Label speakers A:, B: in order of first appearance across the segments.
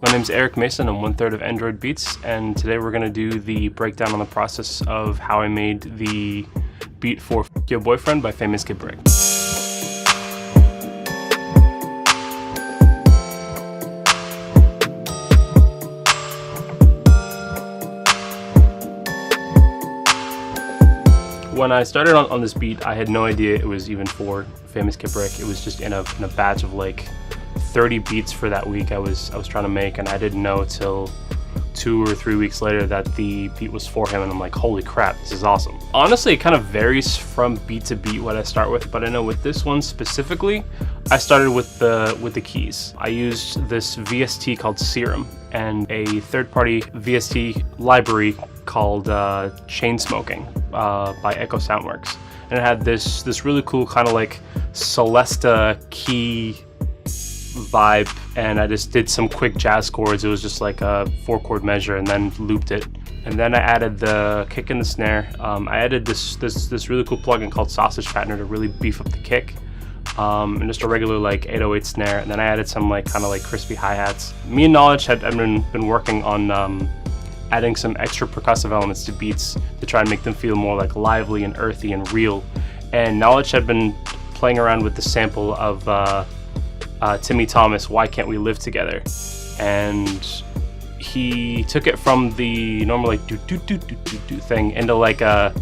A: My name's Erik Mason, I'm 1/3 of NdroiDBeats, and today we're going to do the breakdown on the process of how I made the beat for F Your Boyfriend by Famous Kid Brick. When I started on this beat, I had no idea it was even for Famous Kid Brick. It was just in a batch of like 30 beats for that week I was trying to make, and I didn't know till 2 or 3 weeks later that the beat was for him, and I'm like, holy crap, this is awesome. Honestly, it kind of varies from beat to beat what I start with, but I know with this one specifically, I started with the keys. I used this VST called Serum and a third-party VST library called Chainsmoking by Echo Soundworks, and it had this really cool kind of like Celesta key vibe, and I just did some quick jazz chords. It was just like a 4-chord measure and then looped it, and then I added the kick and the snare. I added this really cool plugin called Sausage Fattener to really beef up the kick, and just a regular like 808 snare, and then I added some like kind of like crispy hi-hats. Me and Knowledge had been working on adding some extra percussive elements to beats to try and make them feel more like lively and earthy and real, and Knowledge had been playing around with the sample of Timmy Thomas, Why Can't We Live Together, and he took it from the normal like do do do do do do thing into like a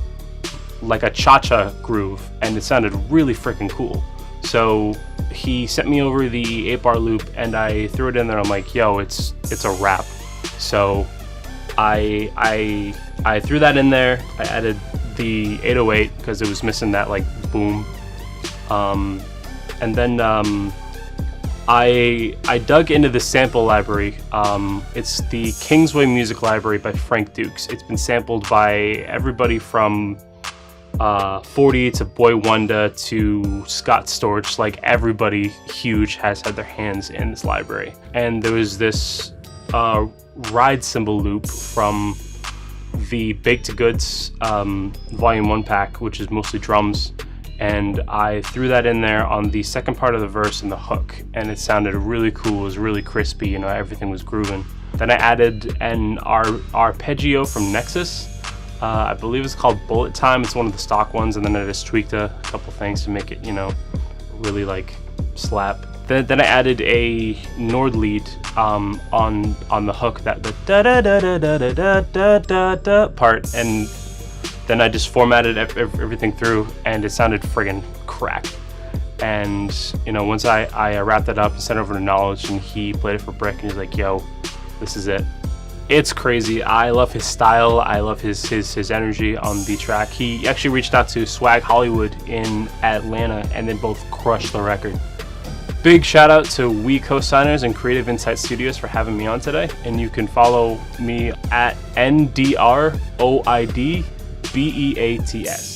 A: cha-cha groove, and it sounded really freaking cool. So he sent me over the 8-bar loop, and I threw it in there. I'm like, yo, it's a wrap. So I threw that in there. I added the 808 because it was missing that like boom, and then I dug into the sample library. It's the Kingsway Music Library by Frank Dukes. It's been sampled by everybody from 40 to Boy Wonder to Scott Storch. Like everybody huge has had their hands in this library. And there was this ride cymbal loop from the Baked Goods Volume 1 pack, which is mostly drums, and I threw that in there on the second part of the verse and the hook, and it sounded really cool. It was really crispy, you know, everything was grooving. Then I added an arpeggio from Nexus. I believe it's called Bullet Time. It's one of the stock ones, and then I just tweaked a couple things to make it, you know, really like slap. Then I added a Nord lead on the hook, that the da da da da da da da da da part, and then I just formatted everything through, and it sounded friggin' cracked. And you know, once I wrapped that up and sent it over to Knowledge, and he played it for Brick, and he's like, yo, this is it. It's crazy. I love his style. I love his energy on the track. He actually reached out to Swag Hollywood in Atlanta, and they both crushed the record. Big shout out to We Co-Signers and Creative Insight Studios for having me on today, and you can follow me at NdroiDBeats.